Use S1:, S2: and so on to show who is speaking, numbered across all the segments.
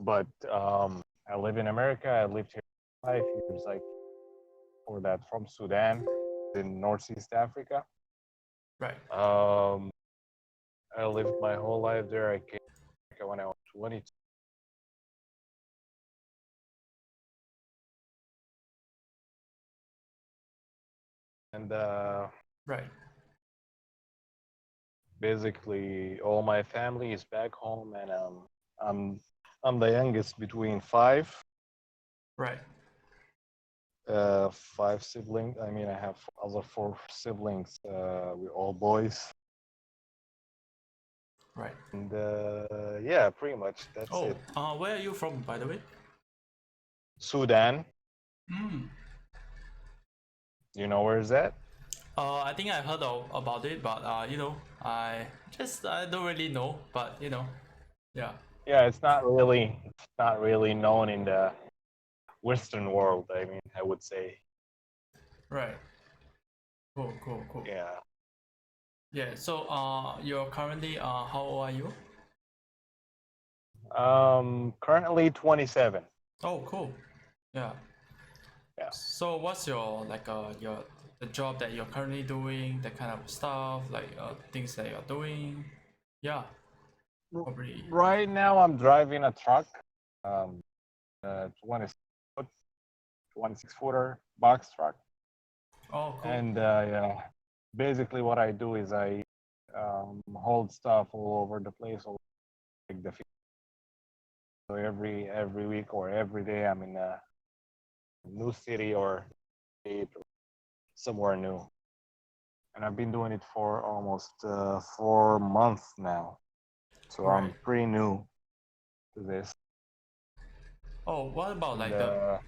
S1: but I live in America. I lived here 5 years. Like for that, from Sudan in Northeast Africa.
S2: Right.
S1: Um, I lived my whole life there. I came back when I was 22. And
S2: Right.
S1: basically, all my family is back home, and I'm I'm the youngest between
S2: Right.
S1: five siblings. I mean, I have other four siblings. We're all boys,
S2: Right.
S1: and yeah, pretty much that's
S2: Oh,
S1: it.
S2: where are you from, by the way?
S1: Sudan,
S2: Mm.
S1: you know where is that?
S2: I think I heard about it, but I don't really know, but yeah.
S1: Yeah, it's not really known in the Western world. I mean, I would say,
S2: Right. Cool. Cool. Cool.
S1: yeah.
S2: Yeah. So you're currently how old are you?
S1: Currently 27.
S2: Oh, cool. Yeah.
S1: Yeah.
S2: So what's your your the job that you're currently doing, that kind of stuff, like things that you're doing? Yeah, probably.
S1: Right now, I'm driving a truck, um, 26 footer box truck,
S2: Oh, cool.
S1: and yeah, basically what I do is I hold stuff all over the place, like the so every week or every day I'm in a new city or state or somewhere new, and I've been doing it for almost 4 months now, so
S2: Right.
S1: I'm pretty new to this.
S2: Oh, what about
S1: And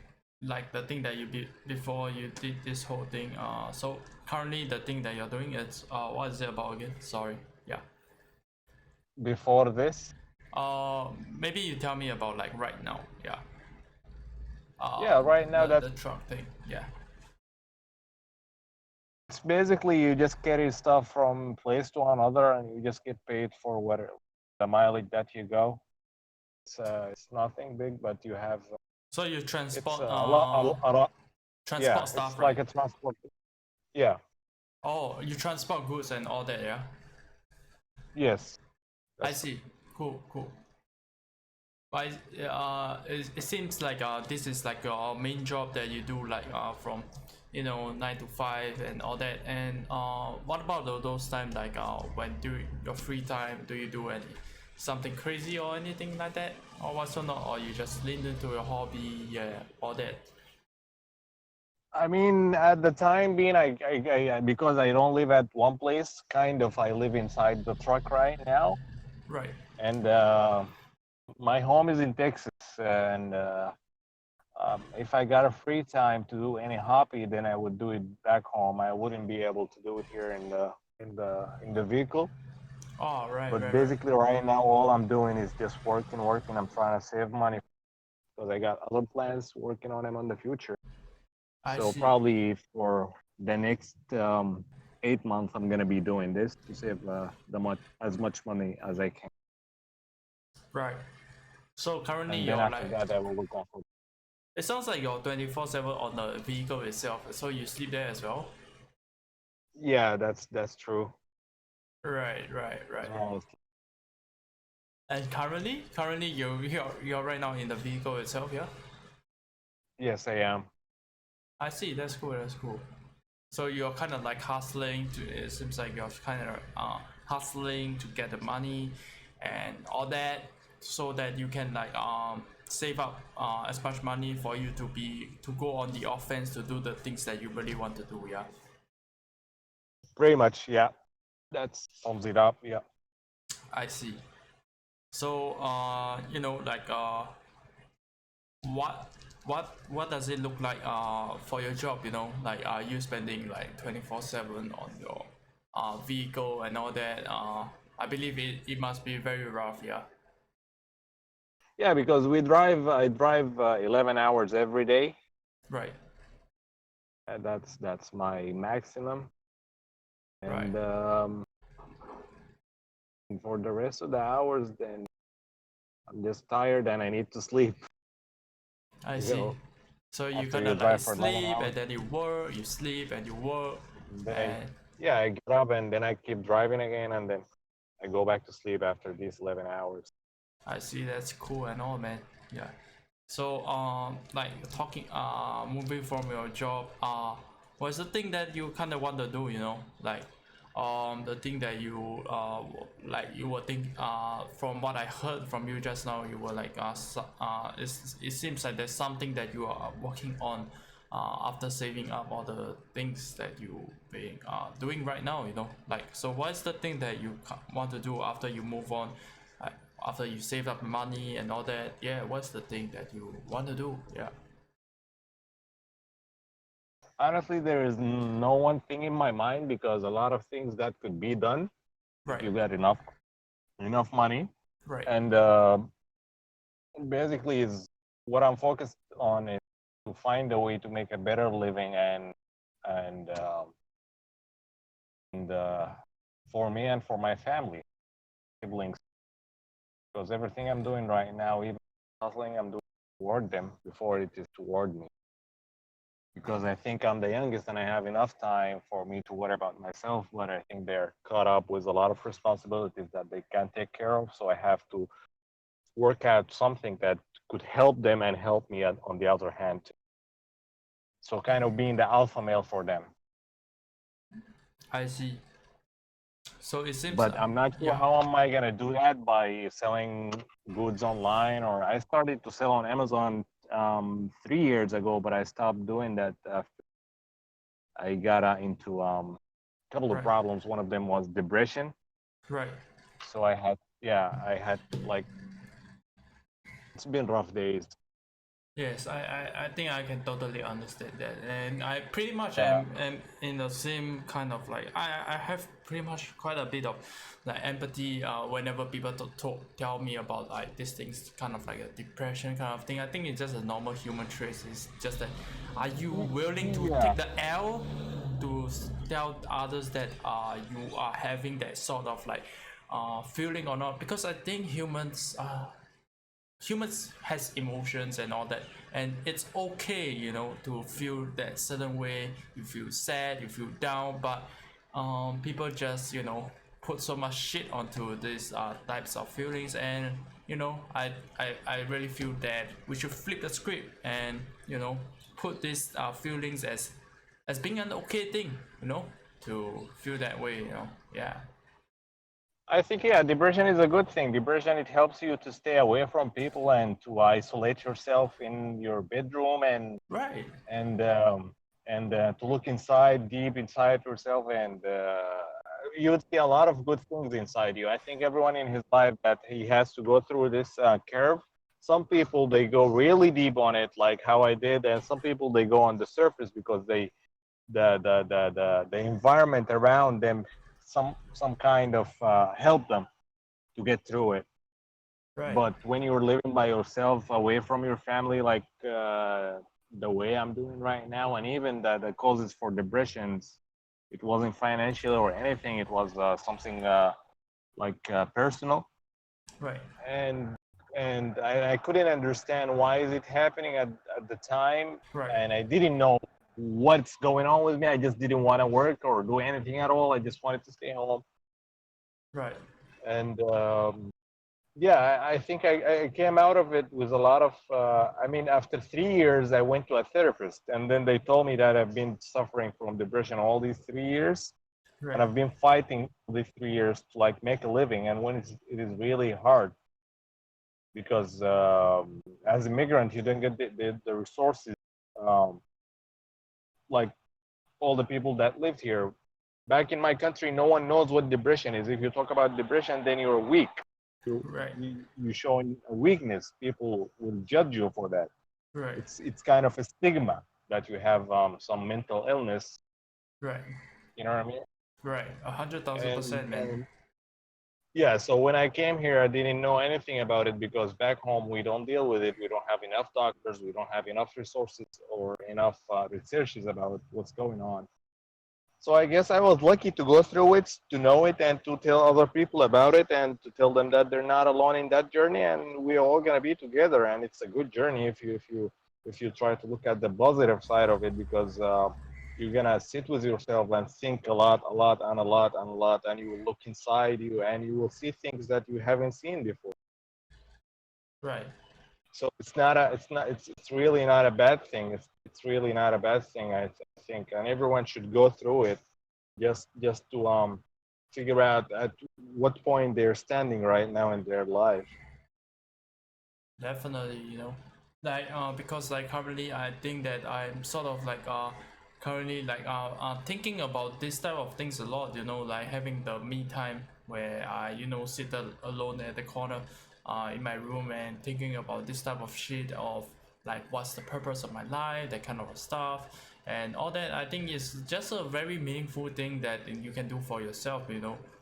S2: like the thing that you did before you did this whole thing? So currently the thing that you're doing is what is it about again? Sorry. Yeah.
S1: before this,
S2: Maybe you tell me about like right now. Yeah.
S1: yeah, right now
S2: The
S1: that's
S2: truck thing. Yeah.
S1: it's basically you just carry stuff from place to another, and you just get paid for what the mileage that you go. It's nothing big, but you have
S2: So you
S1: it's
S2: transport
S1: a lot. Yeah,
S2: transport
S1: it's
S2: stuff, right?
S1: like a transport. Yeah,
S2: Oh, you transport goods and all that, yeah?
S1: yes,
S2: I
S1: that's correct.
S2: see. Cool, cool. But it seems like this is like your main job that you do like from 9 to 5 and all that. And what about those times like when during your free time, do you do any something crazy or anything like that, or what's or not, or you just lean into your hobby, yeah, all that?
S1: I mean, at the time being, because I don't live at one place, kind of, I live inside the truck right now,
S2: Right.
S1: and my home is in Texas, and if I got a free time to do any hobby, then I would do it back home. I wouldn't be able to do it here in the vehicle.
S2: Oh, right,
S1: But
S2: right, right.
S1: basically, right now, all I'm doing is just working, working. I'm trying to save money because I got other plans working on them in the future.
S2: I
S1: So
S2: see.
S1: probably for the next 8 months, I'm gonna be doing this to save as much money as I can,
S2: Right. So currently
S1: and then
S2: you're
S1: after
S2: like,
S1: that, I will look after.
S2: it sounds like you're 24/7 on the vehicle itself. So you sleep there as well?
S1: Yeah, that's true.
S2: Right, right, right.
S1: Uh,
S2: And currently you're right now in the vehicle itself, yeah?
S1: yes, I am.
S2: I see. That's cool. That's cool. So you're kind of like hustling to. It seems like you're kind of hustling to get the money and all that, so that you can like save up as much money for you to go on the offense to do the things that you really want to do. Yeah.
S1: Pretty much, yeah. That sums it up. Yeah.
S2: I see. So like what what does it look like for your job, like are you spending like 24/7 on your vehicle and all that? I believe it must be very rough, yeah.
S1: Yeah, because I drive 11 hours every day.
S2: Right.
S1: And that's my maximum.
S2: Right.
S1: And for the rest of the hours, then I'm just tired and I need to sleep.
S2: I
S1: You
S2: see.
S1: know,
S2: So you
S1: after
S2: kind
S1: you
S2: of like
S1: drive for 9
S2: sleep
S1: hours,
S2: and then you work, you sleep and you work,
S1: then
S2: and
S1: yeah, I get up and then I keep driving again, and then I go back to sleep after these 11 hours.
S2: I see that's cool and all, man. Yeah. So like talking moving from your job, what's the thing that you kind of want to do? You know, like the thing that you like you were think from what I heard from you just now, you were like it seems like there's something that you are working on after saving up all the things that you being doing right now. You know, like so what's the thing that you want to do after you move on? Like, after you save up money and all that, yeah, what's the thing that you want to do? Yeah.
S1: Honestly, there is no one thing in my mind because a lot of things that could be done if
S2: Right.
S1: you get enough money.
S2: Right.
S1: And basically, is what I'm focused on is to find a way to make a better living and and for me and for my family, siblings, because everything I'm doing right now, even hustling, I'm doing toward them before it is toward me. Because I think I'm the youngest and I have enough time for me to worry about myself, but I think they're caught up with a lot of responsibilities that they can't take care of. So I have to work out something that could help them and help me on the other hand. So kind of being the alpha male for them.
S2: I see. So it seems
S1: But I'm not sure
S2: yeah.
S1: how am I gonna do that by selling goods online, or I started to sell on Amazon 3 years ago, but I stopped doing that after I got into couple of
S2: Right.
S1: problems. One of them was depression.
S2: Right.
S1: So I had like, it's been rough days.
S2: Yes, I think I can totally understand that, and I pretty much
S1: Yeah,
S2: am in the same kind of like I have pretty much quite a bit of like empathy whenever people tell me about like these things, kind of like a depression kind of thing. I think it's just a normal human trait. It's just that are you willing to
S1: yeah.
S2: take the L to tell others that you are having that sort of like feeling or not? Because I think humans has emotions and all that, and it's okay, you know, to feel that certain way. You feel sad, you feel down, but people just, you know, put so much shit onto these types of feelings. And you know, I really feel that we should flip the script and, you know, put these feelings as being an okay thing, you know, to feel that way, you know. Yeah.
S1: I think yeah, depression is a good thing. Depression, it helps you to stay away from people and to isolate yourself in your bedroom
S2: Right.
S1: and um, to look inside, deep inside yourself, and you would see a lot of good things inside you. I think everyone in his life that he has to go through this curve. Some people they go really deep on it, like how I did, and some people they go on the surface because they the environment around them some kind of help them to get through it.
S2: Right.
S1: But when you're living by yourself away from your family, like the way I'm doing right now, and even the causes for depressions, it wasn't financial or anything, it was something like personal.
S2: Right.
S1: And I couldn't understand why is it happening at the time,
S2: Right.
S1: and I didn't know what's going on with me. I just didn't want to work or do anything at all. I just wanted to stay home.
S2: Right.
S1: And yeah, I think I came out of it with a lot of I mean, after 3 years I went to a therapist, and then they told me that I've been suffering from depression all these 3 years, and
S2: Right.
S1: I've been fighting these 3 years to like make a living, and when it is really hard because as a migrant you don't get the resources um, like all the people that lived here back in my country. No one knows what depression is. If you talk about depression, then you're weak.
S2: Right.
S1: You showing a weakness, people will judge you for that.
S2: Right.
S1: It's kind of a stigma that you have some mental illness.
S2: Right.
S1: You know what I mean?
S2: Right. 100,000%, man.
S1: And yeah, so when I came here, I didn't know anything about it because back home we don't deal with it. We don't have enough doctors. We don't have enough resources or enough researches about what's going on. So I guess I was lucky to go through it, to know it, and to tell other people about it, and to tell them that they're not alone in that journey, and we're all gonna be together. And it's a good journey if you try to look at the positive side of it, because you're gonna sit with yourself and think a lot, a lot, and a lot, and a lot, and you will look inside you, and you will see things that you haven't seen before.
S2: Right.
S1: So it's really not a bad thing. It's really not a bad thing, I think, and everyone should go through it, just to figure out at what point they're standing right now in their life.
S2: Definitely, like because like currently I think that I'm sort of like currently like thinking about this type of things a lot, like having the me time where I sit alone at the corner in my room and thinking about this type of shit of like what's the purpose of my life, that kind of stuff and all that. I think is just a very meaningful thing that you can do for yourself,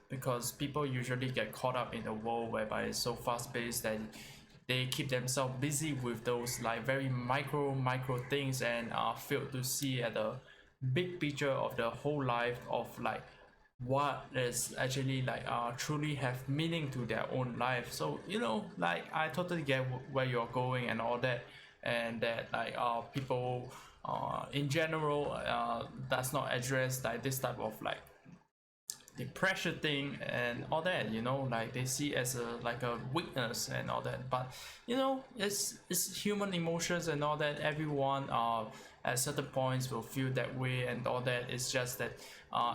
S2: because people usually get caught up in a world whereby it's so fast paced that they keep themselves busy with those like very micro things and fail to see at the big picture of the whole life of like what is actually like truly have meaning to their own life. So like I totally get where you're going and all that, and that like people in general does not address like this type of like the pressure thing and all that, like they see as a like a weakness and all that. But it's human emotions and all that. Everyone at certain points will feel that way and all that. It's just that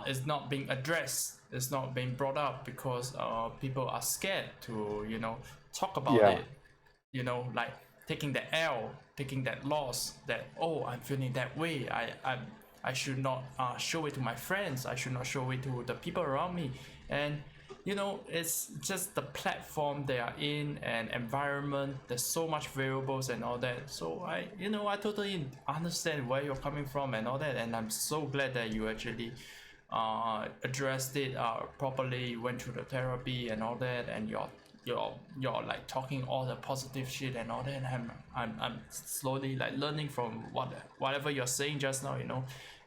S2: it's not being addressed, it's not being brought up because people are scared to talk about
S1: Yeah,
S2: it, like taking the L, taking that loss, that oh, I'm feeling that way. I should not show it to my friends. I should not show it to the people around me. And it's just the platform they are in and environment. There's so much variables and all that. So I totally understand where you're coming from and all that. And I'm so glad that you actually addressed it properly, went through the therapy and all that, and you're like talking all the positive shit and all that. And I'm slowly like learning from whatever you're saying just now,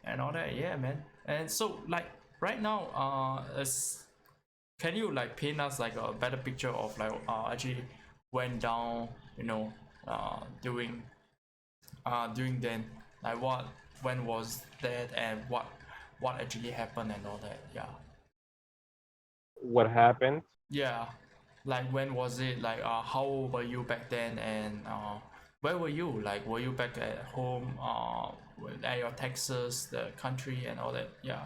S2: and all that. Yeah, man. And so like right now, can you like paint us like a better picture of like actually went down, during during then, like when was that and what actually happened and all that. Yeah.
S1: what happened?
S2: Yeah, like when was it? Like, how old were you back then? And where were you? Like, were you back at home? At your Texas, the country, and all that. Yeah.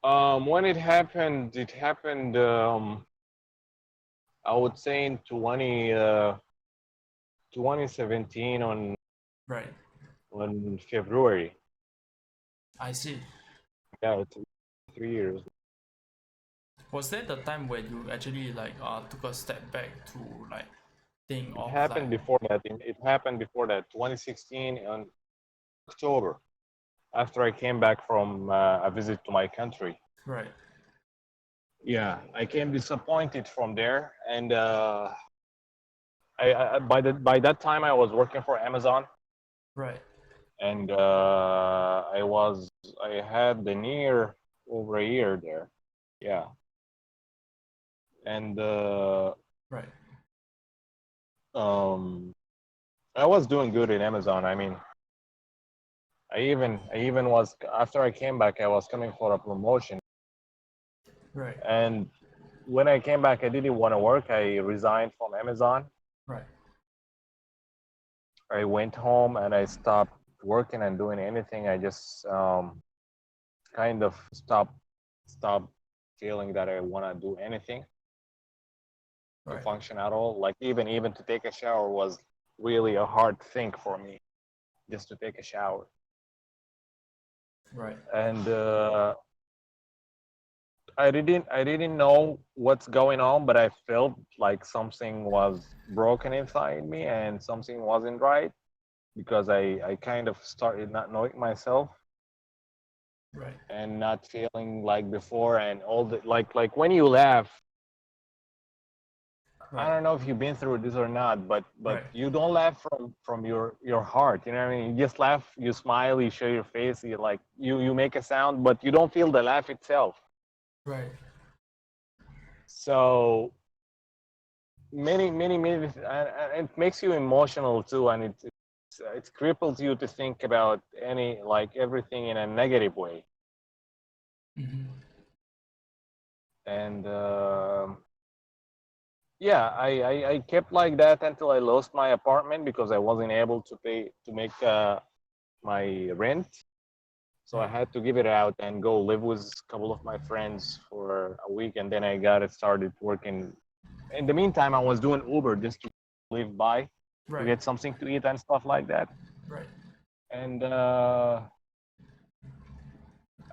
S1: When it happened. I would say in 2017
S2: Right.
S1: on February.
S2: I see.
S1: Yeah, it's 3 years.
S2: Was that the time when you actually like took a step back to like think
S1: It
S2: of like
S1: happened before that. It happened before that. 2016 in October, after I came back from a visit to my country.
S2: right,
S1: Yeah, I came disappointed from there, and by that time I was working for Amazon,
S2: right,
S1: and I had the near over a year there. Yeah, and
S2: right,
S1: um, I was doing good in Amazon. I mean, I even was, after I came back, I was coming for a promotion,
S2: right,
S1: and when I came back, I didn't want to work. I resigned from Amazon.
S2: right,
S1: I went home and I stopped working and doing anything. I just kind of stopped feeling that I want to do anything to
S2: right,
S1: function at all. Like even to take a shower was really a hard thing for me, just to take a shower.
S2: right,
S1: And I didn't know what's going on, but I felt like something was broken inside me and something wasn't right, because I kind of started not knowing myself
S2: right,
S1: and not feeling like before, and all the like when you laugh, I
S2: Right.
S1: don't know if you've been through this or not, but
S2: Right.
S1: you don't laugh from your heart. You know what I mean? You just laugh, you smile, you show your face, you like you make a sound, but you don't feel the laugh itself.
S2: Right.
S1: So many, and it makes you emotional too, and it cripples you to think about any like everything in a negative way.
S2: Mm-hmm.
S1: And yeah, I kept like that until I lost my apartment because I wasn't able to pay to make my rent. So I
S2: Right.
S1: had to give it out and go live with a couple of my friends for a week, and then I got it started working. In the meantime, I was doing Uber just to live by, to
S2: Right.
S1: get something to eat and stuff like that.
S2: Right.
S1: And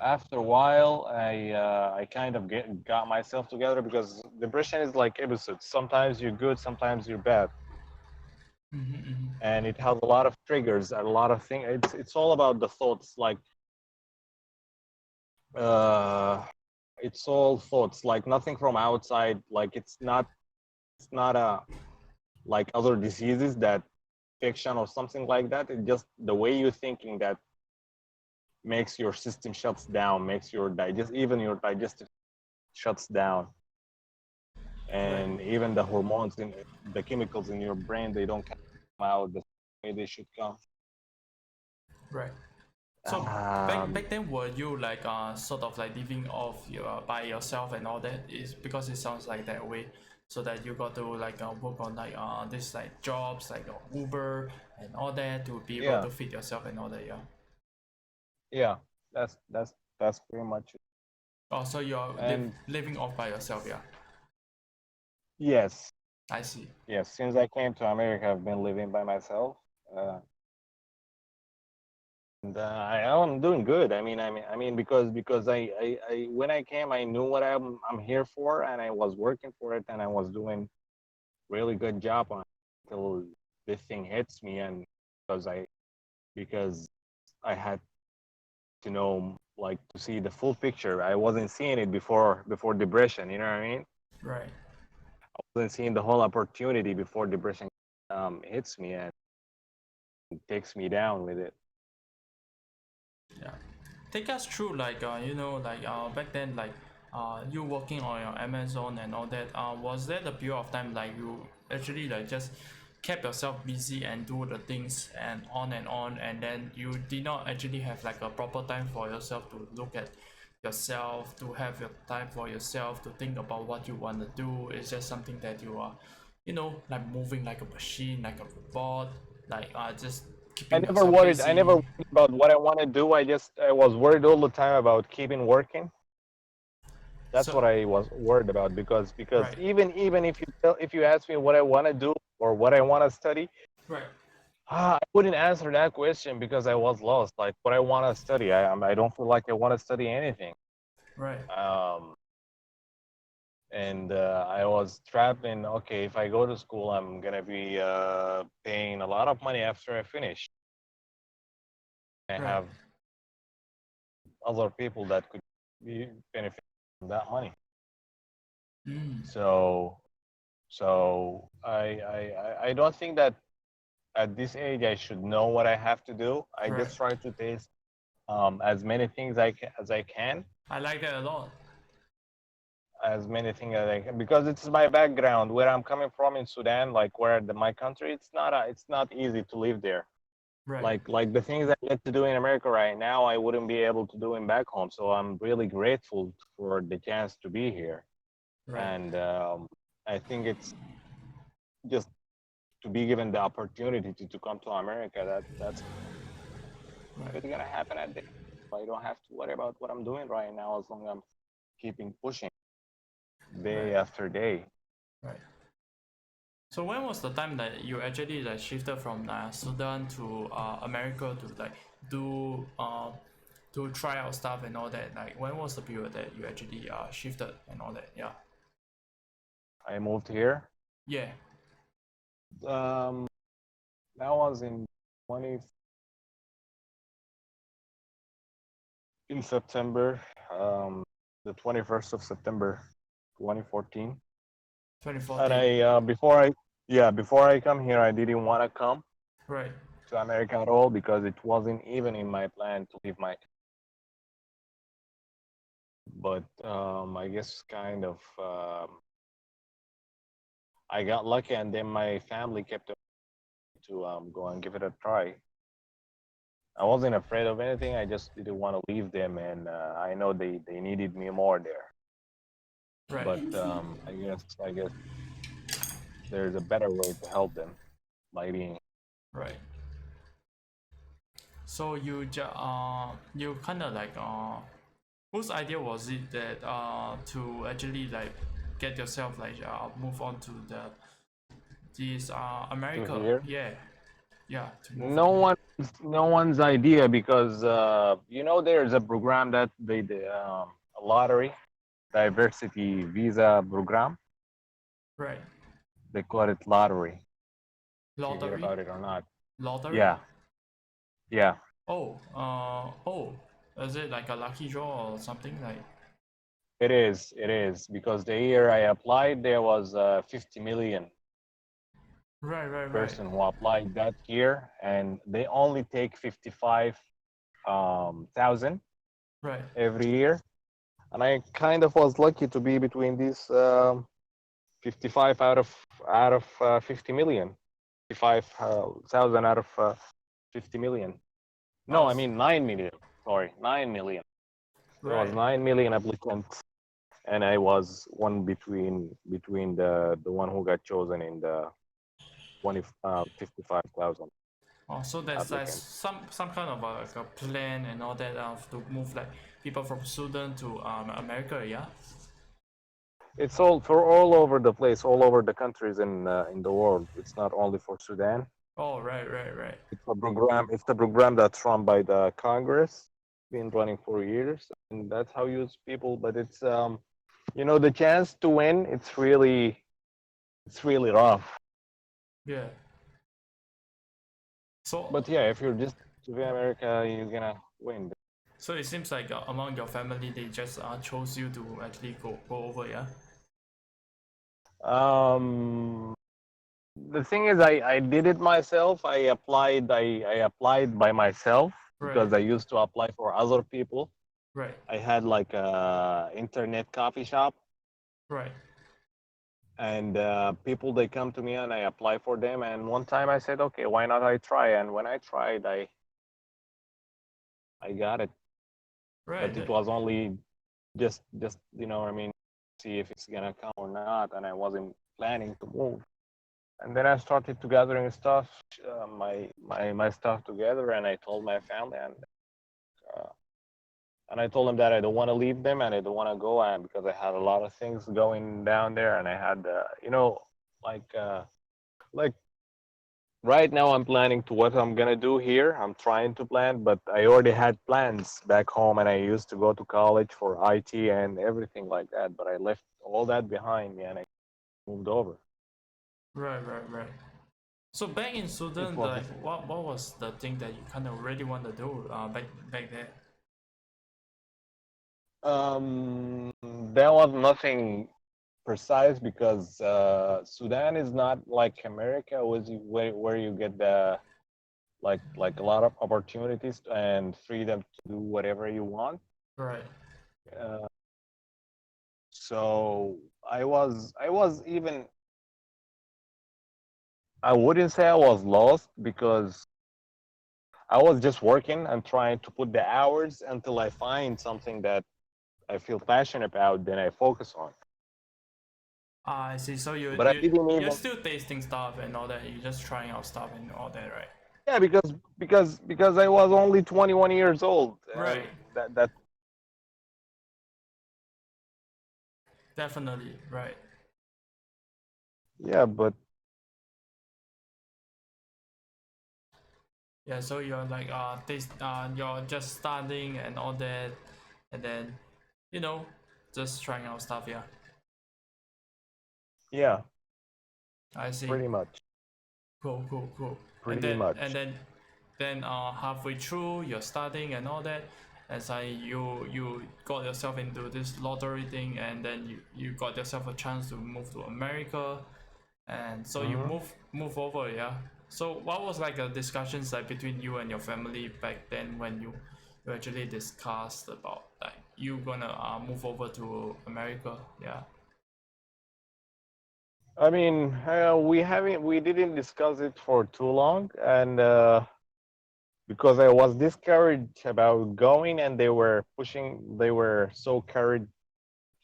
S1: after a while, I kind of got myself together because depression is like episodes. Sometimes you're good, sometimes you're bad,
S2: Mm-hmm. Mm-hmm.
S1: and it has a lot of triggers and a lot of things. It's all about the thoughts. Like uh, it's all thoughts. Like nothing from outside. Like it's not a like other diseases that fiction or something like that. It's just the way you're thinking that makes your system shuts down, makes your digest even your digestive shuts down,
S2: Right.
S1: and even the hormones in the chemicals in your brain, they don't come out the way they should come.
S2: Right. So
S1: um,
S2: back then, were you like sort of like living off your by yourself and all that? Is because it sounds like that way. So that you got to like work on like this like jobs like Uber and all that to be able
S1: yeah,
S2: to feed yourself and all that. Yeah.
S1: yeah, that's pretty much it.
S2: Oh, so you're
S1: And
S2: living off by yourself. Yeah.
S1: yes,
S2: I see.
S1: yes, since I came to America, I've been living by myself. uh, and I'm doing good. I mean, because I when I came, I knew what I'm here for, and I was working for it, and I was doing really good job on it until this thing hits me, and because I had to know, like, to see the full picture. I wasn't seeing it before depression. You know what I mean?
S2: Right.
S1: I wasn't seeing the whole opportunity before depression hits me and takes me down with it.
S2: Yeah. Take us through like like back then like you working on your Amazon and all that. Was there the period of time like you actually like just kept yourself busy and do the things and on and then you did not actually have like a proper time for yourself to look at yourself, to have your time for yourself, to think about what you want to do. It's just something that you are like moving like a machine, like a robot, like just
S1: I
S2: keeping
S1: never
S2: yourself
S1: worried. I never
S2: busy.
S1: worried about what I want to do. I was worried all the time about keeping working. That's
S2: So
S1: what I was worried about because
S2: right.
S1: even if you ask me what I want to do or what I want to study,
S2: Right.
S1: I wouldn't answer that question because I was lost. Like what I want to study, I don't feel like I want to study anything.
S2: Right.
S1: Um, and I was trapped in, okay, if I go to school, I'm gonna be paying a lot of money after I finish. I
S2: Right.
S1: have other people that could be benefit from that money.
S2: Mm.
S1: So I don't think that at this age I should know what I have to do. I
S2: Right.
S1: just try to taste as many things as I can,
S2: I like that a lot.
S1: as many things as I can, because it's my background where I'm coming from in Sudan, like my country. It's not easy to live there.
S2: Right.
S1: Like the things I get to do in America right now, I wouldn't be able to do in back home. So I'm really grateful for the chance to be here,
S2: Right.
S1: and I think it's just to be given the opportunity to come to America. That's
S2: Right.
S1: it's gonna happen at the. I don't have to worry about what I'm doing right now as long as I'm keeping pushing day
S2: Right.
S1: after day.
S2: Right. So when was the time that you actually like shifted from Sudan to America to like do to try out stuff and all that? Like when was the period that you actually shifted and all that? Yeah.
S1: I moved here.
S2: Yeah.
S1: Um, that was in 20 in September, the 21st of September, 2014. And
S2: 2014.
S1: before I come here, I didn't want to come
S2: Right.
S1: to America at all because it wasn't even in my plan to leave my. But I guess kind of I got lucky, and then my family kept to go and give it a try. I wasn't afraid of anything. I just didn't want to leave them, and I know they needed me more there.
S2: Right.
S1: But I guess there's a better way to help them by being.
S2: Right. So you kind of like whose idea was it that to actually like get yourself like move on to this
S1: To
S2: America?
S1: here.
S2: Yeah. Yeah, to move
S1: No
S2: on here.
S1: one's idea because there's a program that a lottery diversity visa program.
S2: Right.
S1: They call it lottery. If you hear
S2: Lottery.
S1: about it or not.
S2: Lottery.
S1: Yeah, yeah.
S2: Oh, is it like a lucky draw or something like?
S1: It is because the year I applied, there was 50 million
S2: Right.
S1: person who applied that year, and they only take 55 thousand
S2: Right.
S1: every year. And I kind of was lucky to be between these 55 out of 50 million, 55,000 out of 50 million. No,
S2: Oh,
S1: I mean 9 million. Sorry, 9 million. There was
S2: right.
S1: 9 million applicants, and I was one between the one who got chosen in the 55,000
S2: Oh, so there's like
S1: applicants.
S2: some kind of like a plan and all that to move like people from Sudan to America, yeah.
S1: It's all over the place, all over the countries in the world. It's not only for Sudan.
S2: Oh, right.
S1: It's a program that's run by the Congress. Been running for years, and that's how you use people. But it's the chance to win. It's really rough.
S2: Yeah. So
S1: But yeah, if you're just to be America, you're gonna win.
S2: so it seems like among your family they just chose you to actually go over, yeah.
S1: Um, the thing is, I did it myself. I applied by myself
S2: Right.
S1: because I used to apply for other people.
S2: Right.
S1: I had like a internet coffee shop,
S2: Right.
S1: and people they come to me and I apply for them. And one time I said, okay, why not I try? And when I tried, I got it,
S2: Right.
S1: but it was only just what I mean, see if it's gonna come or not. And I wasn't planning to move. And then I started to gathering stuff, my stuff together, and I told my family, uh, and I told them that I don't want to leave them and I don't want to go, and because I had a lot of things going down there, and I had like like right now I'm planning to what I'm gonna do here. I'm trying to plan, but I already had plans back home, and I used to go to college for IT and everything like that. But I left all that behind me and I moved over.
S2: Right. So back in
S1: It
S2: Sudan,
S1: was
S2: like what was the thing that you kind of really want to do back there?
S1: there was nothing precise because Sudan is not like America, where you get the like a lot of opportunities and freedom to do whatever you want.
S2: Right.
S1: Uh, so I was even I wouldn't say I was lost because I was just working and trying to put the hours until I find something that I feel passionate about, then I focus on.
S2: I see. So you
S1: But I
S2: you
S1: didn't
S2: you're
S1: even
S2: still tasting stuff and all that. You're just trying out stuff and all that, right?
S1: yeah because I was only 21 years old, and
S2: Right.
S1: that
S2: Definitely. Right.
S1: yeah, but
S2: Yeah. So you're like you're just starting and all that, and then you know just trying out stuff. Yeah.
S1: yeah,
S2: I see.
S1: pretty much,
S2: Cool. And
S1: pretty
S2: then and
S1: much.
S2: then then halfway through you're studying and all that. as you got yourself into this lottery thing, and then you got yourself a chance to move to America, and so you
S1: Hmm.
S2: move over, yeah. So what was like the discussions like between you and your family back then when you actually discussed about like you gonna move over to America, yeah.
S1: I mean, we didn't discuss it for too long, and because I was discouraged about going, and they were so carried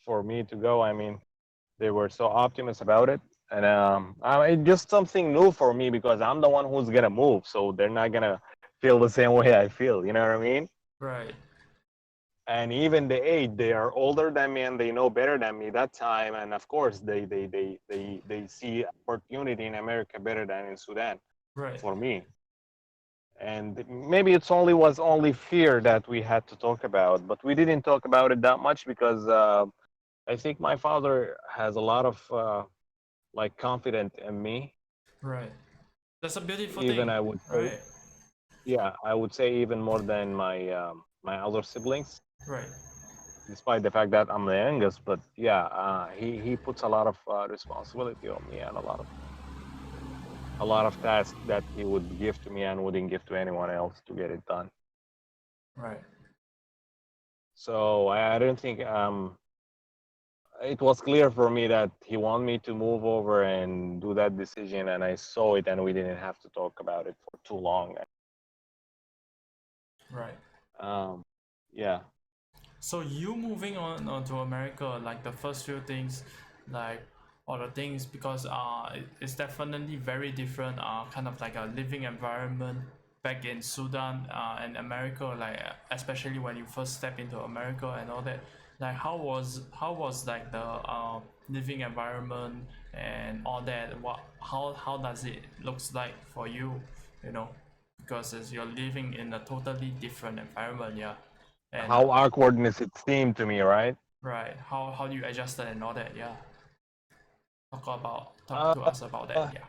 S1: for me to go. I mean, they were so optimistic about it, and it's just something new for me because I'm the one who's gonna move, so they're not gonna feel the same way I feel. You know what I mean?
S2: Right.
S1: And even the age, they are older than me and they know better than me that time, and of course they see opportunity in America better than in Sudan
S2: Right.
S1: for me. And maybe it's only fear that we had to talk about, but we didn't talk about it that much because I think my father has a lot of like confidence in me.
S2: Right. That's a beautiful
S1: Even
S2: thing.
S1: I would say,
S2: Right.
S1: yeah, I would say even more than my other siblings,
S2: Right.
S1: despite the fact that I'm the youngest. But yeah, he puts a lot of responsibility on me and a lot of tasks that he would give to me and wouldn't give to anyone else to get it done.
S2: Right.
S1: So I don't think it was clear for me that he wanted me to move over and do that decision, and I saw it, and we didn't have to talk about it for too long.
S2: Right.
S1: Um, yeah.
S2: So you moving on to America, like the first few things, like all the things, because it's definitely very different. Kind of like a living environment back in Sudan and America, like especially when you first step into America and all that. Like how was like the living environment and all that? How does it looks like for you? You know, because as you're living in a totally different environment, yeah. And
S1: How awkwardness it seemed to me, right?
S2: right, how do you adjust that and all that? Yeah, talk
S1: Uh,
S2: to us about that. Yeah.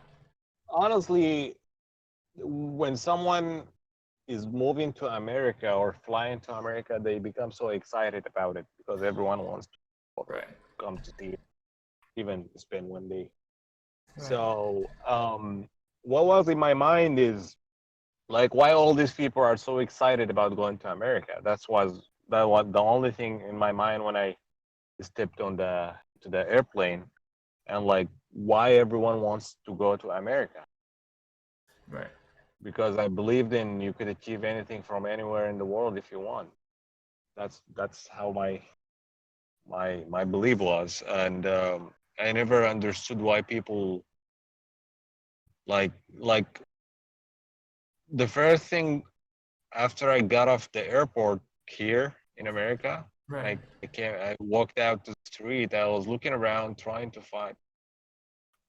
S1: honestly, when someone is moving to America or flying to America, they become so excited about it because everyone wants to
S2: Right.
S1: come to see it, even spend one day.
S2: Right.
S1: So, what was in my mind is like why all these people are so excited about going to America. That was the only thing in my mind when I stepped on the to the airplane, and like why everyone wants to go to America,
S2: Right.
S1: because I believed in you could achieve anything from anywhere in the world if you want. That's how my belief was, and I never understood why people like the first thing after I got off the airport here in America, and
S2: Right.
S1: I walked out to the street. I was looking around trying to find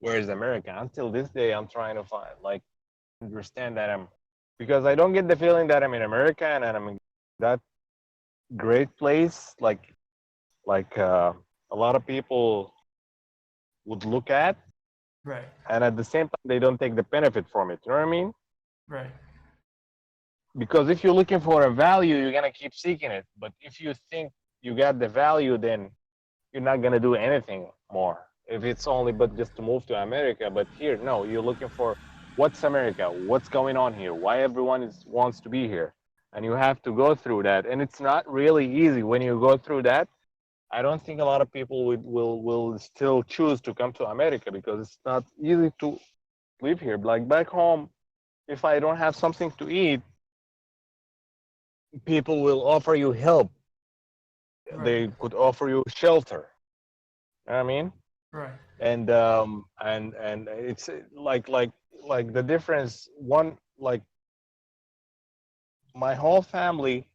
S1: where is America. Until this day, I'm trying to find like understand that I'm because I don't get the feeling that I'm in America and I'm in that great place like a lot of people would look at,
S2: Right.
S1: and at the same time they don't take the benefit from it. You know what I mean?
S2: Right.
S1: Because if you're looking for a value, you're gonna keep seeking it. But if you think you got the value, then you're not gonna do anything more. If it's only but just to move to America, but here, no, you're looking for what's America, what's going on here, why everyone wants to be here, and you have to go through that. And it's not really easy when you go through that. I don't think a lot of people will still choose to come to America because it's not easy to live here. Like back home, if I don't have something to eat, people will offer you help.
S2: Right.
S1: They could offer you shelter. You know what I mean?
S2: Right.
S1: And it's like the difference. One like my whole family,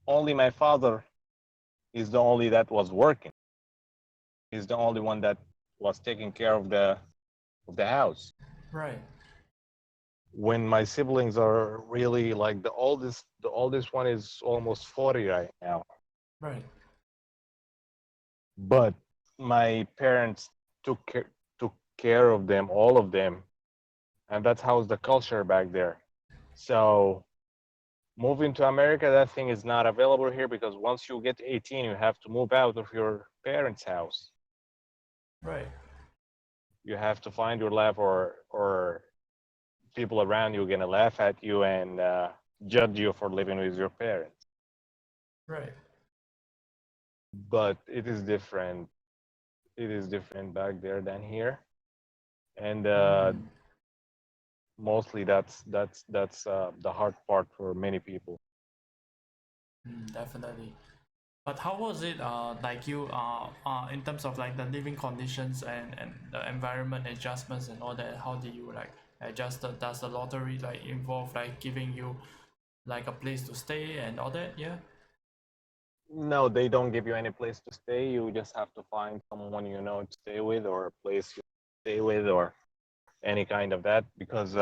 S1: only my father is the only that was working. He's the only one that was taking care of the house.
S2: Right.
S1: When my siblings are really like the oldest one is almost 40 right now,
S2: Right.
S1: but my parents took care of them, all of them, and that's how's the culture back there. So Moving to America, that thing is not available here because once you get 18, you have to move out of your parents' house.
S2: Right.
S1: You have to find your life, or people around you are gonna laugh at you and judge you for living with your parents.
S2: Right.
S1: But it is different. It is different back there than here, and
S2: Mm,
S1: mostly that's the hard part for many people.
S2: definitely. But how was it like you in terms of like the living conditions and the environment adjustments and all that? How did you like adjust? Does the lottery like involve like giving you like a place to stay and all that? Yeah.
S1: No, they don't give you any place to stay. You just have to find someone you know to stay with, or a place you stay with, or any kind of that. Because,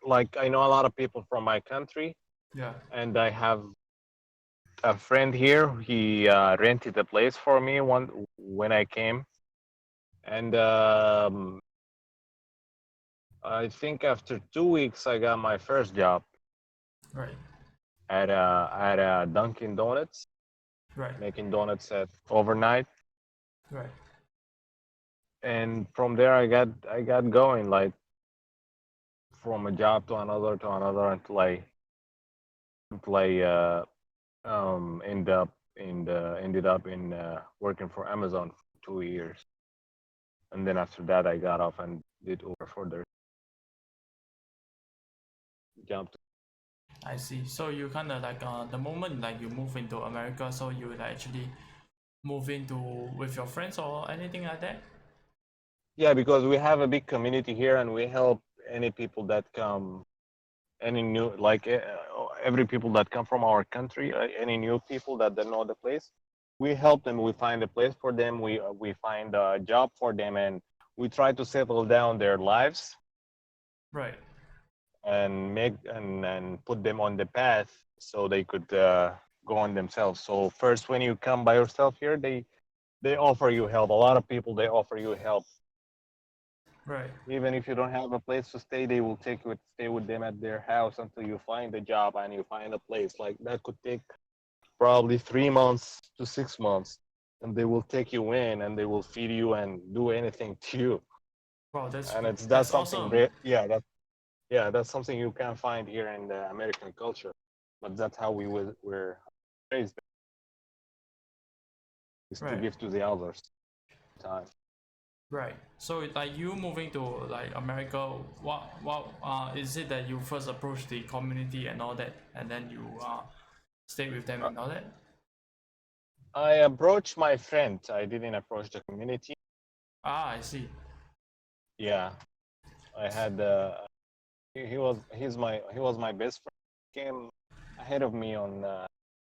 S1: like, I know a lot of people from my country,
S2: Yeah.
S1: and I have a friend here. He rented a place for me one when I came, and I think after 2 weeks I got my first job
S2: Right.
S1: at a Dunkin' Donuts,
S2: Right.
S1: making donuts at overnight.
S2: Right.
S1: And from there I got going, like, from a job to another until I ended up in working for Amazon for 2 years, and then after that I got off and did Uber for their job.
S2: I see. So you kind of like the moment like you move into America, so you would actually move into with your friends or anything like that?
S1: Yeah, because we have a big community here, and we help any people that come, any new, like, every people that come from our country, any new people that don't know the place. We help them. We find a place for them. We find a job for them, and we try to settle down their lives
S2: Right.
S1: and and put them on the path so they could go on themselves. So first, when you come by yourself here, they offer you help. A lot of people, they offer you help.
S2: Right.
S1: Even if you don't have a place to stay, they will take you to stay with them at their house until you find a job and you find a place. Like, that could take probably 3 months to 6 months, and they will take you in and they will feed you and do anything to you.
S2: Wow,
S1: And that's
S2: that's
S1: something
S2: awesome.
S1: that's something you can't find here in the American culture. But that's how were raised, is to
S2: Right.
S1: give to the others time.
S2: Right. So like you moving to like America, what is it that you first approach the community and all that, and then you stay with them
S1: Uh,
S2: and all that?
S1: I approached my friend. I didn't approach the community.
S2: Ah, I see.
S1: Yeah, I had he was my best friend. He came ahead of me on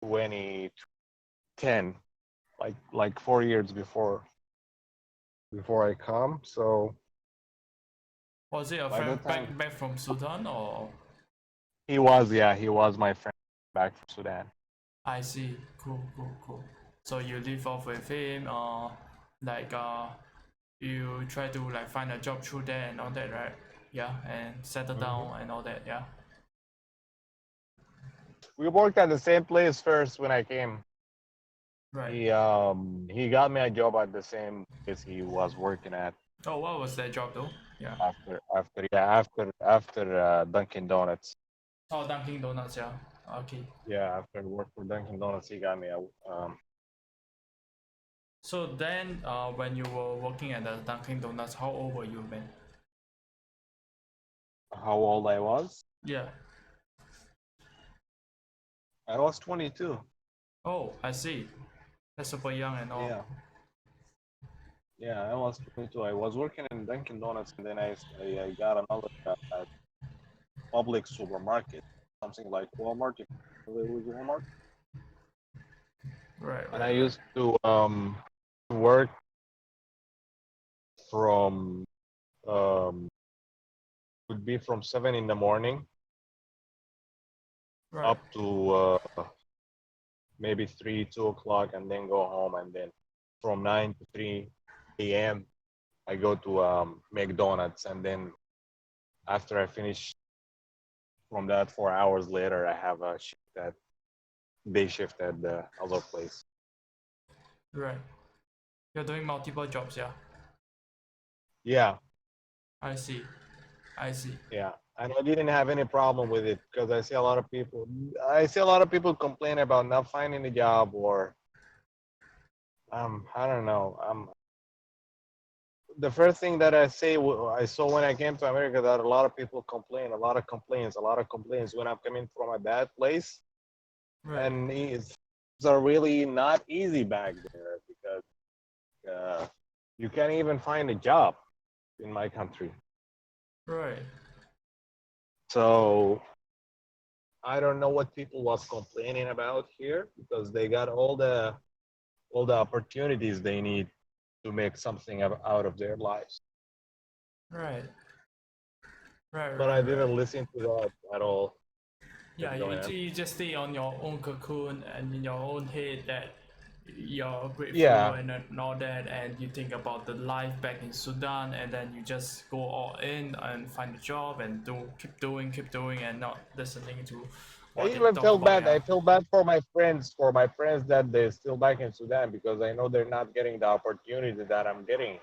S1: 2010, like 4 years before I come. So
S2: Was it a
S1: by
S2: friend
S1: that time,
S2: back from Sudan or?
S1: he was my friend back from Sudan.
S2: I see. Cool, cool, cool. So you live off with him, like you try to like find a job through there and all that, right? Yeah, and settle
S1: Hmm.
S2: down and all that. Yeah.
S1: We worked at the same place first when I came.
S2: Right.
S1: He got me a job at the same place he was working at
S2: Oh, what was that job though? Yeah.
S1: after Dunkin' Donuts.
S2: Oh, Dunkin' Donuts. Yeah. Okay.
S1: Yeah, after work for Dunkin' Donuts, he got me a
S2: So then, when you were working at the Dunkin' Donuts, how old were you, man?
S1: how old I was.
S2: Yeah.
S1: I was 22.
S2: Oh, I see. That's super young and all.
S1: Yeah, yeah, I was 22. I was working in Dunkin' Donuts, and then I got another job at public supermarket, something like Walmart. If you're familiar with Walmart.
S2: Right,
S1: And I
S2: right, right,
S1: used to work from would be from 7 in the morning
S2: right,
S1: up to maybe 3, 2 o'clock, and then go home, and then from 9 to 3 a.m. I go to McDonald's, and then after I finish from that 4 hours later, I have a shift at day shift at the other place.
S2: Right. You're doing multiple jobs, yeah.
S1: Yeah,
S2: I see. I see.
S1: yeah, and I didn't have any problem with it because I see a lot of people complain about not finding a job or I don't know. The first thing that I saw when I came to America that a lot of people complain, a lot of complaints when I'm coming from a bad place,
S2: Right.
S1: and it's are really not easy back there because uh, you can't even find a job in my country.
S2: Right.
S1: So I don't know what people was complaining about here because they got all the opportunities they need to make something out of their lives.
S2: Right. Right.
S1: But I
S2: Right. Right.
S1: didn't listen to that at all.
S2: Yeah,
S1: What's
S2: you,
S1: going on?
S2: you just stay on your own cocoon and in your own head that you're grateful
S1: Yeah,
S2: and all that, and you think about the life back in Sudan, and then you just go all in and find a job and keep doing, and not listening to
S1: I
S2: what they
S1: even
S2: talk
S1: feel
S2: about.
S1: bad.
S2: Yeah,
S1: I feel bad for my friends that they're still back in Sudan because I know they're not getting the opportunity that I'm getting,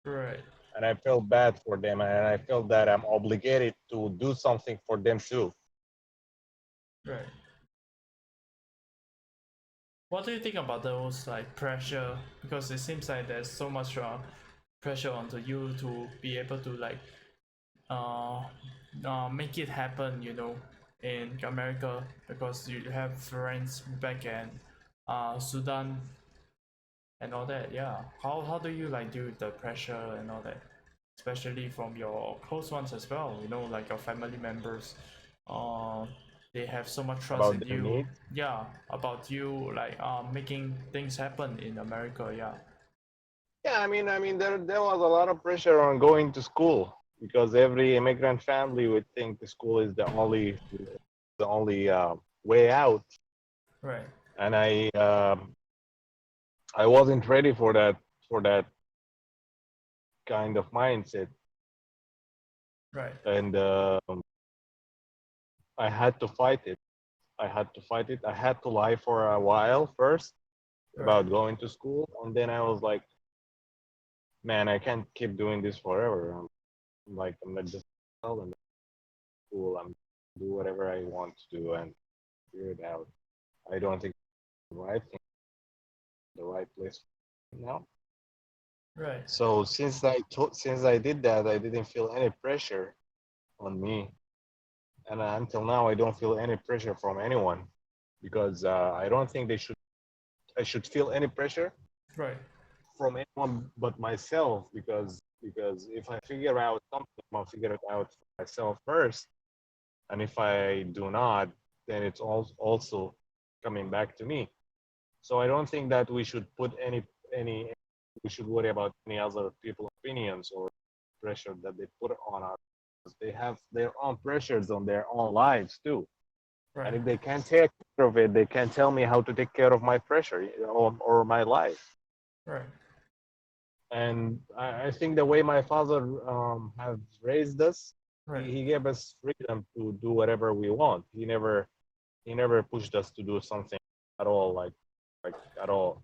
S2: right,
S1: and I feel bad for them, and I feel that I'm obligated to do something for them too.
S2: right. What do you think about those like pressure? Because it seems like there's so much pressure onto you to be able to like uh, make it happen, in America, because you have friends back in Sudan and all that. Yeah, how do you like deal with the pressure and all that, especially from your close ones as well? Like your family members. Uh, they have so much trust
S1: About
S2: in
S1: their
S2: you.
S1: needs.
S2: Yeah, about you like making things happen in America. Yeah.
S1: Yeah, there was a lot of pressure on going to school because every immigrant family would think the school is the only way out,
S2: Right.
S1: and I wasn't ready for that kind of mindset,
S2: Right.
S1: and I had to fight it. I had to fight it. I had to lie for a while first
S2: Right.
S1: about going to school, and then I was like, man, I can't keep doing this forever. I'm not just in school. I'm do whatever I want to do and figure it out. I don't think the right thing, the right place now.
S2: Right.
S1: So since I did that, I didn't feel any pressure on me, and until now, I don't feel any pressure from anyone because I don't think I should feel any pressure
S2: Right.
S1: from anyone but myself because if I figure out something, I'll figure it out for myself first, and if I do not, then it's also coming back to me. So I don't think that we should put any we should worry about any other people's opinions or pressure that they put on us. They have their own pressures on their own lives too. And
S2: Right.
S1: if they can't take care of it, they can tell me how to take care of my pressure, or my life.
S2: Right.
S1: And I think the way my father have raised us,
S2: Right.
S1: he gave us freedom to do whatever we want. He never pushed us to do something at all, like at all.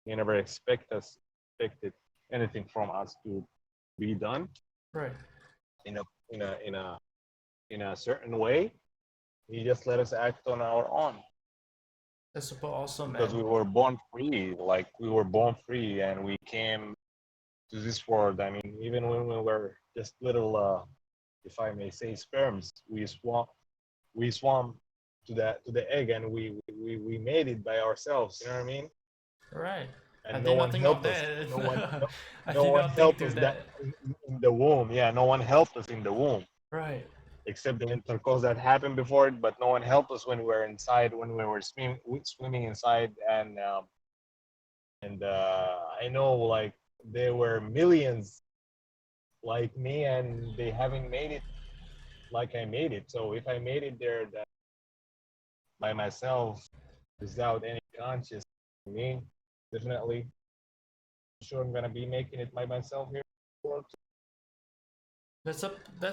S1: He never expected anything from us to be done
S2: Right.
S1: in a in a in a in a certain way. He just let us act on our own
S2: That's super awesome,
S1: because
S2: man.
S1: we were born free. Like we were born free, and we came to this world. I mean, even when we were just little, if I may say, sperms, we swam to the egg, and we made it by ourselves. You know what I mean?
S2: Right. I
S1: And no
S2: did
S1: one
S2: not think of
S1: helped us.
S2: that.
S1: No,
S2: I
S1: no
S2: did
S1: one
S2: not think
S1: helped
S2: to
S1: us
S2: that.
S1: in the womb. Yeah, no one helped us in the womb
S2: Right.
S1: except the intercourse that happened before it. But no one helped us when we were inside, when we were swimming inside, and I know like there were millions like me, and they haven't made it like I made it. So if I made it there that by myself without any conscious me, definitely sure I'm gonna be making it by myself here.
S2: That's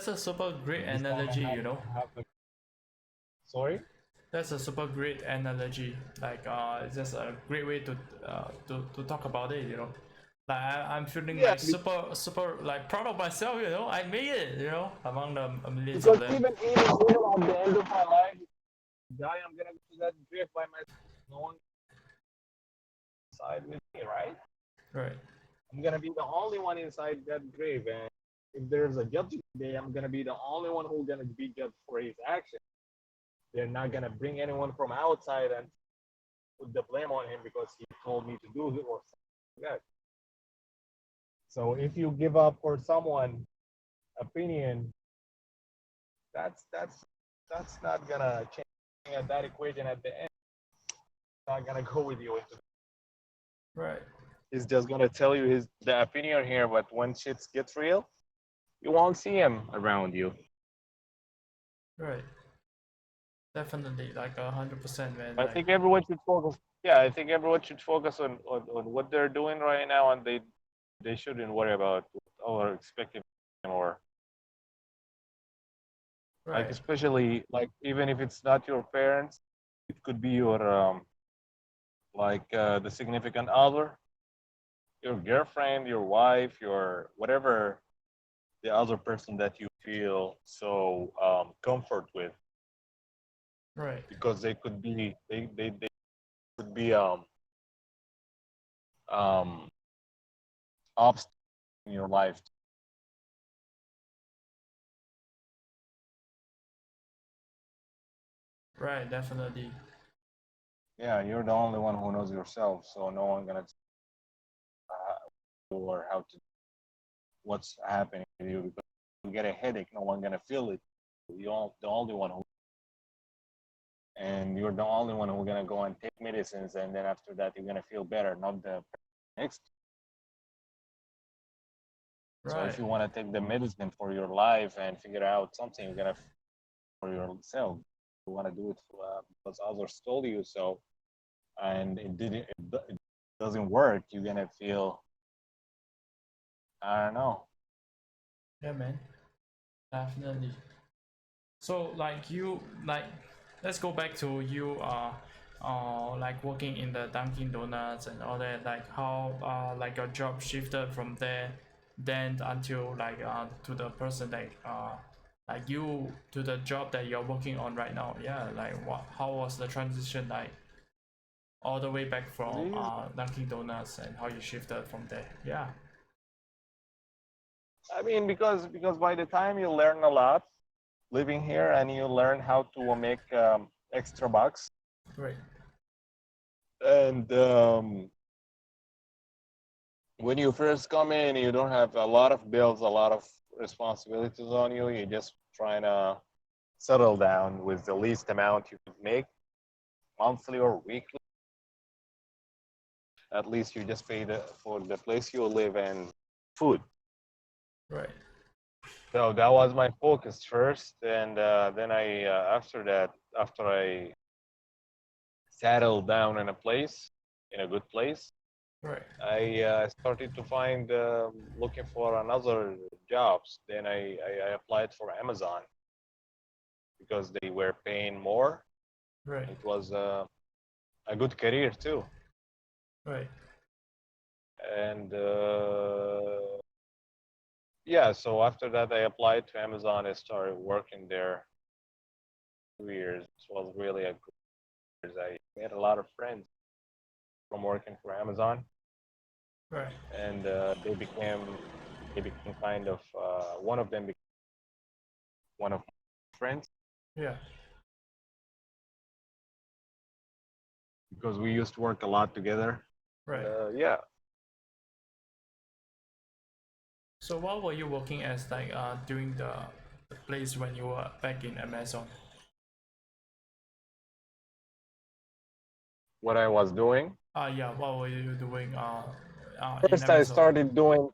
S2: a super great
S1: You just want to
S2: analogy, you know.
S1: have the sorry.
S2: That's a super great analogy. Like it's just a great way to talk about it, you know. Like I'm feeling
S1: Yeah,
S2: like super like proud of myself, you know. I made it, you know, among the millions of
S1: because
S2: them.
S1: even at the end of my life, guy, I'm gonna go to that grave by myself. No one inside with me, right?
S2: Right,
S1: I'm gonna be the only one inside that grave, and if there's a judgment day, I'm gonna be the only one who's gonna be judged for his action. They're not gonna bring anyone from outside and put the blame on him because he told me to do it or something like that. So if you give up for someone opinion, that's not gonna change that equation at the end. It's not gonna go with you into.
S2: right,
S1: He's just gonna tell you the opinion here, but when shit gets real, you won't see him around you.
S2: right. Definitely, like 100%, man.
S1: I
S2: Like,
S1: think everyone should focus. Yeah, I think everyone should focus on what they're doing right now, and they shouldn't worry about or expecting or like,
S2: right,
S1: especially like, even if it's not your parents, it could be your the significant other, your girlfriend, your wife, your whatever, the other person that you feel so comfort with,
S2: right,
S1: because they could be um obstacles in your life.
S2: right. Definitely,
S1: Yeah, you're the only one who knows yourself, so no one gonna or how to what's happening with you, because you get a headache, no one gonna feel it. You're the only one who, and you're the only one who's gonna go and take medicines, and then after that you're gonna feel better, not the next. So if
S2: right,
S1: you want to take the medicine for your life and figure out something, you're gonna for yourself. You want to do it because others told you so, and it doesn't work. You're gonna feel, I don't know.
S2: yeah, man. Definitely. So like you like let's go back to you like working in the Dunkin' Donuts and all that, like how like your job shifted from there then until like to the person like you to the job that you're working on right now. Yeah, like what how was the transition like all the way back from
S1: These,
S2: Dunkin' Donuts and how you shifted from there. Yeah.
S1: I mean, because by the time you learn a lot living here, and you learn how to make extra bucks,
S2: Great.
S1: and when you first come in, you don't have a lot of bills, a lot of responsibilities on you. You're just trying to settle down with the least amount you could make monthly or weekly. At least you just pay for the place you live and food.
S2: Right.
S1: So that was my focus first, and then I after that, after I settled down in a place, in a good place,
S2: Right.
S1: I started to find looking for another jobs. Then I applied for Amazon because they were paying more.
S2: Right.
S1: It was a good career too.
S2: Right.
S1: And yeah, so after that, I applied to Amazon. I started working there 2 years. It was really a good years. I made a lot of friends from working for Amazon,
S2: Right.
S1: and they became kind of one of them became one of my friends,
S2: Yeah.
S1: because we used to work a lot together. And
S2: Right.
S1: yeah,
S2: So what were you working as like during the place when you were back in Amazon?
S1: what I was doing.
S2: Yeah, what were you doing in
S1: First, I
S2: Amazon?
S1: started doing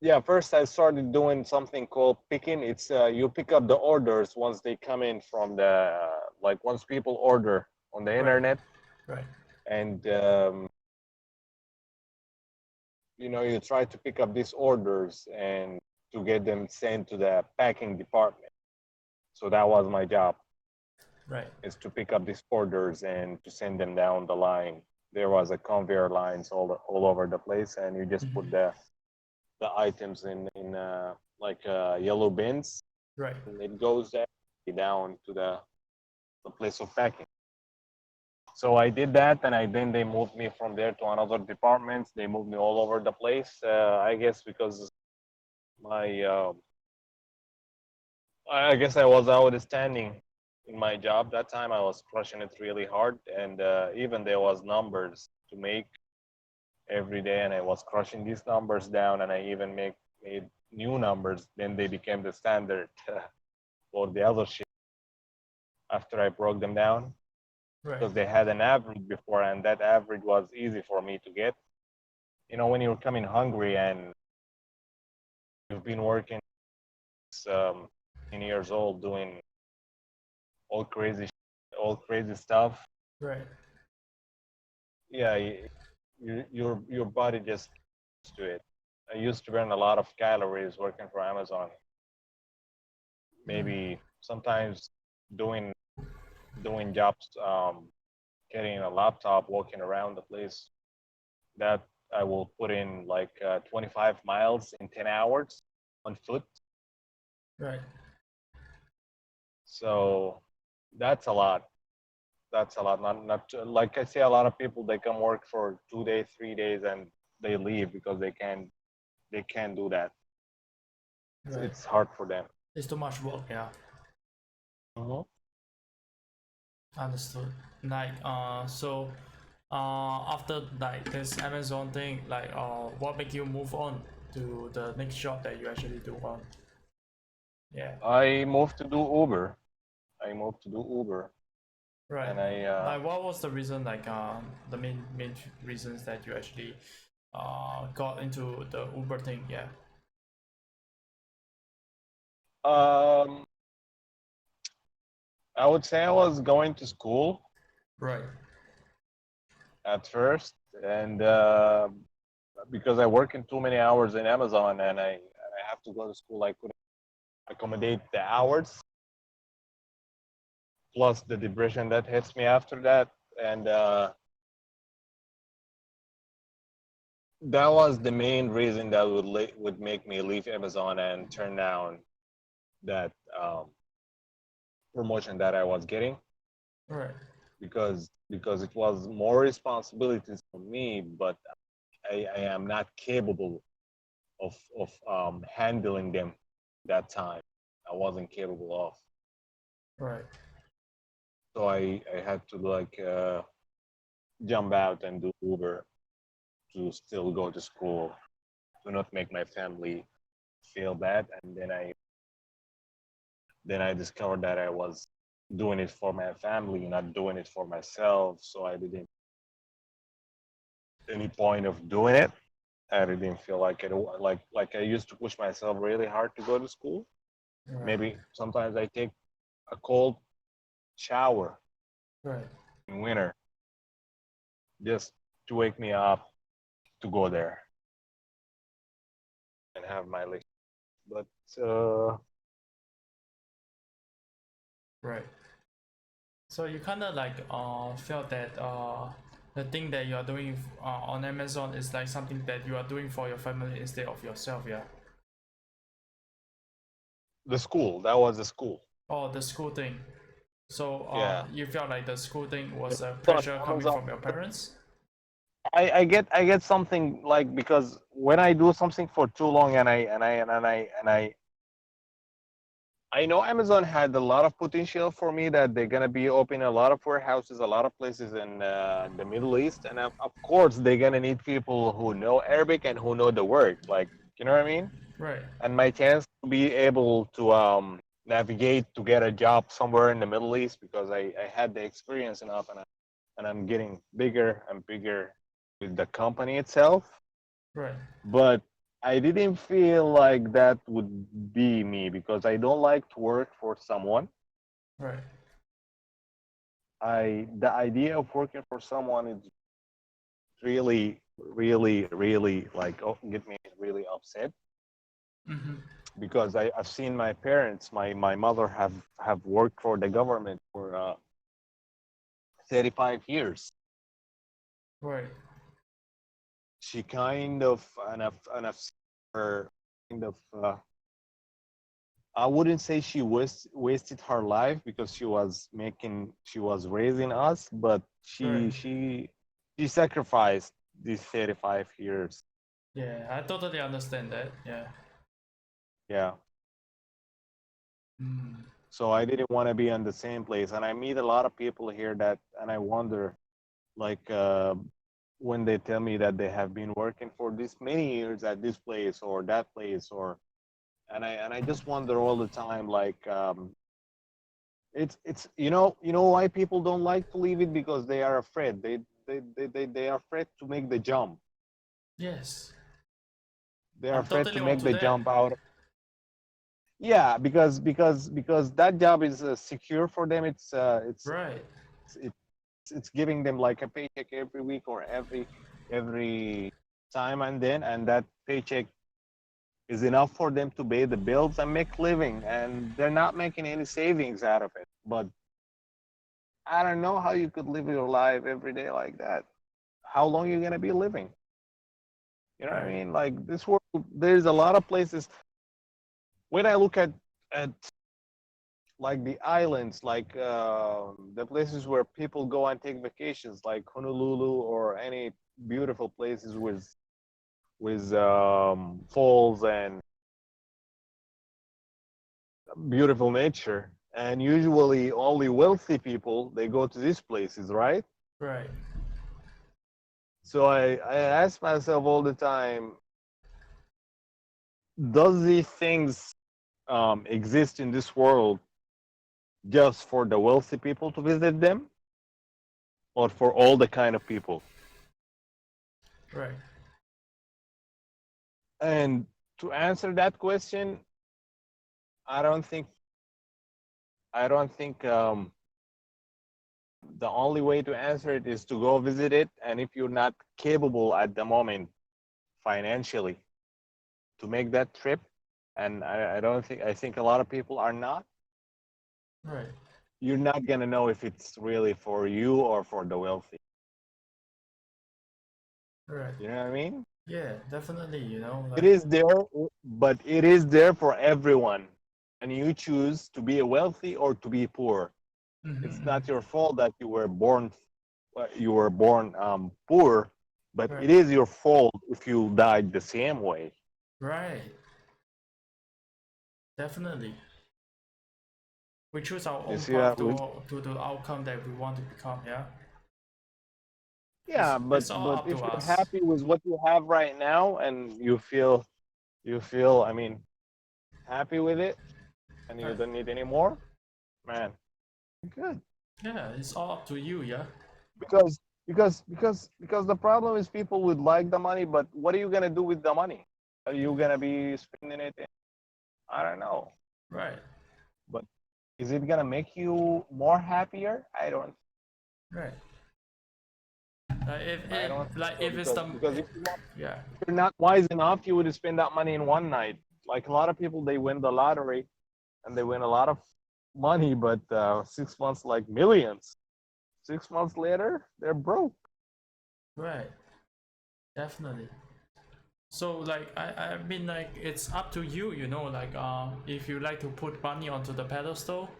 S1: Yeah, first I started doing something called picking. It's you pick up the orders once they come in from the like once people order on the
S2: Right.
S1: internet,
S2: Right.
S1: and you try to pick up these orders and to get them sent to the packing department. So that was my job,
S2: Right.
S1: is to pick up these orders and to send them down the line. There was a conveyor lines all over the place, and you just put the items in like yellow bins,
S2: Right.
S1: and it goes down to the place of packing. So I did that, and then they moved me from there to another department. They moved me all over the place. I guess because my I guess I was outstanding in my job that time. I was crushing it really hard, and even there was numbers to make every day, and I was crushing these numbers down, and I even made new numbers. Then they became the standard for the other shit after I broke them down,
S2: Right.
S1: because they had an average before, and that average was easy for me to get. You know, when you're coming hungry and you've been working 10 years old doing all crazy, all crazy stuff.
S2: Right.
S1: Yeah, your body just gets to it. I used to burn a lot of calories working for Amazon. Maybe sometimes doing jobs, carrying a laptop, walking around the place. That I will put in like 25 miles in 10 hours on foot.
S2: Right.
S1: So that's a lot. That's a lot. Not like I say, a lot of people they come work for 2 days, 3 days, and they leave because they can't do that.
S2: Right.
S1: It's hard for them.
S2: It's too much work. Yeah.
S1: Mhm.
S2: Understood. Like so after like this Amazon thing, like what make you move on to the next job that you actually do on? Yeah.
S1: I moved to do Uber. I moved to do Uber,
S2: Right.
S1: and I
S2: Like what was the reason, like the main reasons that you actually got into the Uber thing? Yeah.
S1: um I would say I was going to school
S2: Right.
S1: at first, and because I work in too many hours in Amazon, and I have to go to school, I couldn't accommodate the hours plus the depression that hits me after that, and that was the main reason that would make me leave Amazon and turn down that promotion that I was getting,
S2: Right.
S1: because it was more responsibilities for me, but I am not capable of handling them that time. I wasn't capable of.
S2: Right.
S1: So I had to like jump out and do Uber to still go to school, to not make my family feel bad. And then I discovered that I was doing it for my family, not doing it for myself. So I didn't any point of doing it. I didn't feel like it. Like I used to push myself really hard to go to school.
S2: Right.
S1: Maybe sometimes I take a cold shower
S2: Right.
S1: in winter just to wake me up to go there and have my lecture. But
S2: Right. So you kind of like felt that the thing that you are doing on Amazon is like something that you are doing for your family instead of yourself, yeah.
S1: the school, that was the school.
S2: Oh, the school thing. So
S1: Yeah.
S2: you felt like the school thing was a
S1: Amazon,
S2: pressure coming
S1: Amazon.
S2: from your parents?
S1: I get something like, because when I do something for too long, I know Amazon had a lot of potential for me, that they're gonna be opening a lot of warehouses, a lot of places in the Middle East, and of course they're gonna need people who know Arabic and who know the word, like, you know what I mean.
S2: Right.
S1: And my chance to be able to navigate to get a job somewhere in the Middle East, because I had the experience enough, and I'm getting bigger and bigger with the company itself.
S2: Right.
S1: But I didn't feel like that would be me, because I don't like to work for someone.
S2: Right.
S1: The idea of working for someone is really, really, really like, oh, get me really upset.
S2: Mm-hmm.
S1: because I've seen my parents, my mother have worked for the government for 35 years.
S2: Right.
S1: She kind of, and I've seen her kind of, I wouldn't say she wasted her life because she was raising us, but
S2: Right.
S1: she sacrificed these 35 years.
S2: Yeah, I totally understand that. Yeah.
S1: Yeah.
S2: Mm.
S1: So I didn't want to be in the same place. And I meet a lot of people here that, and I wonder, like, when they tell me that they have been working for this many years at this place or that place, or, and I just wonder all the time, like, it's you know why people don't like to leave it, because they are afraid. They are afraid to make the jump.
S2: Yes.
S1: They are
S2: I'm
S1: afraid
S2: totally
S1: to make
S2: onto
S1: the
S2: that.
S1: jump out. Yeah, because that job is secure for them.
S2: Right.
S1: It's giving them like a paycheck every week or every time and then, and that paycheck is enough for them to pay the bills and make living, and they're not making any savings out of it. But I don't know how you could live your life every day like that. How long you gonna be living? You know what I
S2: Right.
S1: mean? Like this world, there's a lot of places. When I look at like the islands, like the places where people go and take vacations, like Honolulu or any beautiful places with falls and beautiful nature. And usually, only wealthy people they go to these places, right?
S2: Right.
S1: So I ask myself all the time: does these things exist in this world just for the wealthy people to visit them, or for all the kind of people?
S2: Right.
S1: And to answer that question, I don't think I don't think the only way to answer it is to go visit it. And if you're not capable at the moment financially to make that trip, and I don't think I think a lot of people are not,
S2: Right.
S1: you're not gonna know if it's really for you or for the wealthy.
S2: Right.
S1: You know what I mean?
S2: Yeah, definitely,
S1: It
S2: like
S1: is there, but it is there for everyone. And you choose to be wealthy or to be poor. It's
S2: mm-hmm.
S1: not your fault that you were born poor, but
S2: Right.
S1: it is your fault if you died the same way.
S2: Right. Definitely. We choose our
S1: You
S2: own
S1: see
S2: path
S1: that?
S2: to the outcome that we want to become, yeah?
S1: Yeah,
S2: It's all
S1: but
S2: up to
S1: if you're
S2: us.
S1: happy with what you have right now and you feel I mean happy with it and you
S2: Right.
S1: don't need any more, man, good.
S2: Yeah, it's all up to you, yeah?
S1: Because the problem is people would like the money, but what are you gonna do with the money? Are you gonna be spending it? I don't know.
S2: Right.
S1: But is it gonna make you more happier? I don't.
S2: Right. If
S1: I
S2: it
S1: don't think
S2: like
S1: so,
S2: if it's the
S1: because
S2: yeah.
S1: if you're not wise enough, you would spend that money in one night. Like a lot of people, they win the lottery and they win a lot of money, but 6 months, like millions. 6 months later, they're broke.
S2: Right. Definitely. So like I mean like it's up to you, like if you like to put money onto the pedestal,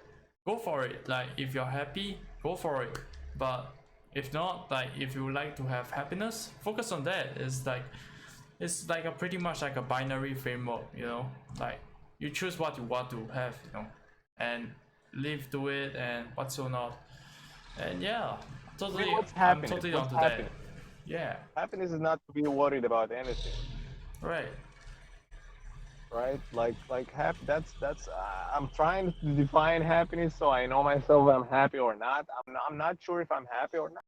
S2: go for it. Like if you're happy, go for it. But if not, like if you like to have happiness, focus on that. It's like a pretty much like a binary framework, Like you choose what you want to have, and live to it and what's so not. And yeah,
S1: I mean,
S2: totally
S1: what's
S2: I'm
S1: happiness?
S2: totally
S1: What's
S2: onto that.
S1: happiness?
S2: Yeah,
S1: Happiness is not to be worried about anything,
S2: right.
S1: right? Like happy. That's. I'm trying to define happiness so I know myself if I'm happy or not. I'm not sure if I'm happy or not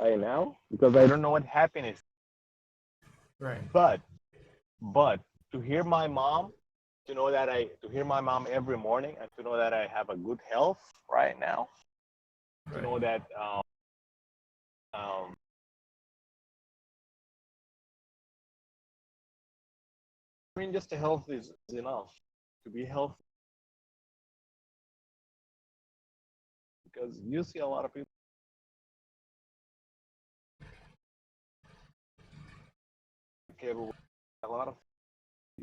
S1: right now because I don't know what happiness.
S2: Right.
S1: But but to hear my mom, to hear my mom every morning and to know that I have a good health right now, to
S2: Right.
S1: know that um, I mean, just the health is enough to be healthy, because you see a lot of people capable, a lot of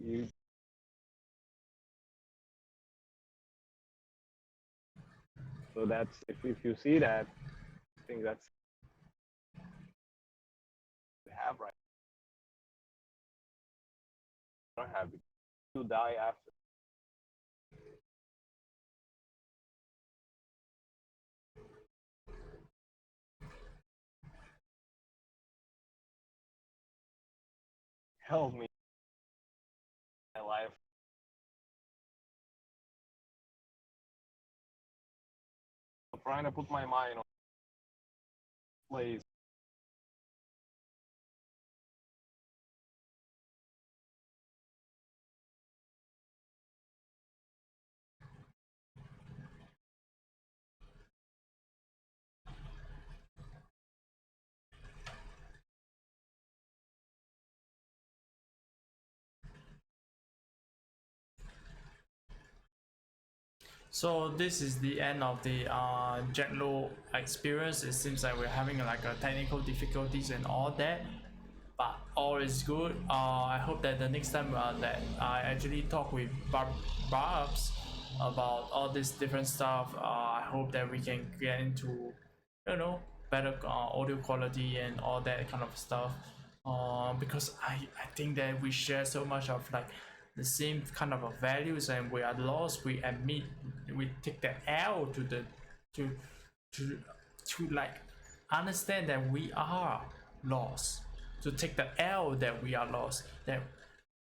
S1: you. So that's if you see that, I think that's they have right. Don't have it. You die after. Help me in my life. I'm trying to put my mind on place.
S2: So this is the end of the Jetlo experience. It seems like we're having like a technical difficulties and all that, but all is good. I hope that the next time that I actually talk with Barbs about all this different stuff, I hope that we can get into, you know, better audio quality and all that kind of stuff. Because I think that we share so much of like the same kind of values, and we are lost. We admit we take the L to the to to to like understand that we are lost, to take the L that we are lost, that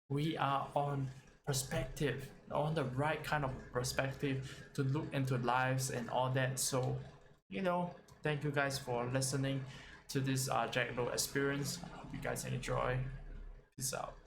S2: we are on perspective, on the right kind of perspective to look into lives and all that. So, you know, thank you guys for listening to this Jack Low experience. I hope you guys enjoy. Peace out.